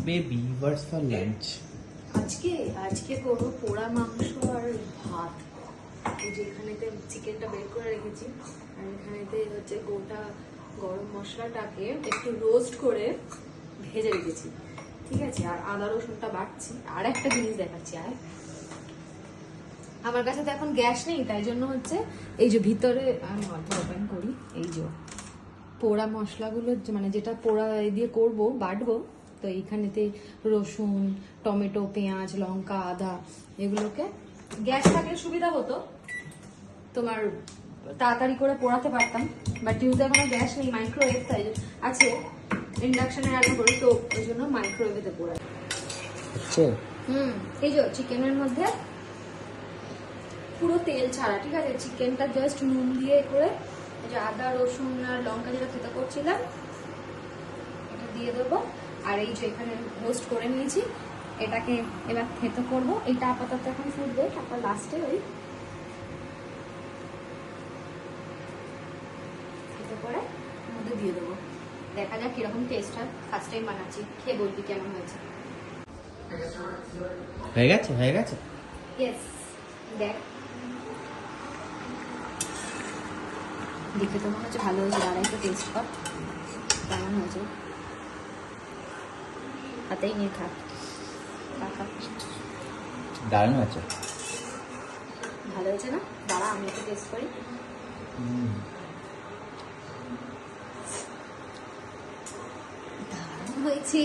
Baby what's for lunch? আজকে করবো পোড়া মাংস আর ভাত। এই যে এখানেতে চিকেনটা বের করে রেখেছি, আর এখানেতে হচ্ছে গোটা গরম মশলাটাকে একটু রোস্ট করে ভেজে রেখেছি, ঠিক আছে। আর আদা রসুনটা বাটছি। আর একটা জিনিস দেখাচ্ছি, আর আমার কাছে তো এখন গ্যাস নেই, তাই জন্য হচ্ছে এই যে ভিতরে আমি অল্প ওপেন করি, এই যে পোড়া মশলাগুলো মানে যেটা পোড়া দিয়ে করবো বাটবো, তো এইখানেতে রসুন, টমেটো, পেঁয়াজ, লঙ্কা, আদা এগুলোকে গ্যাস থাকলে সুবিধা হতো, তোমার তাড়াতাড়ি করে পোড়াতে পারতাম, বাট যেহেতু এখনো গ্যাস নেই, মাইক্রোওয়েভ তাই আছে, ইন্ডাকশনে রান্না করি, তো ওই জন্য মাইক্রোওয়েভেতে পোড়াই। এই যে চিকেনের মধ্যে পুরো তেল ছাড়া, ঠিক আছে, চিকেনটা জাস্ট নুন দিয়ে করে এই যে আদা রসুন আর লঙ্কা যেটা থেতো করছিলাম এটা দিয়ে দেবো। আর এই যে এখানে রোস্ট করে নিয়েছি, এটাকে এবার থেতো করবো। এটা আপাতত এখন ফুটবে, তারপর লাস্টে ওই থেতো করে মধ্যে দিয়ে দেবো। দেখা যাক কিরকম টেস্ট হয়, ফার্স্ট টাইম বানাচ্ছি, খেয়ে বলবি কেমন হয়েছে। হয়ে গেছে হয়ে গেছে। ইয়েস, দেখ দেখে তো মনে হচ্ছে ভালো হয়েছে, আর একটু টেস্ট কর কেমন হয়েছে, হাতেই নিয়ে খা। দারুণ হয়েছে। ভালো হয়েছে না? দাঁড়া আমি একটু টেস্ট করি। দারুণ হয়েছে।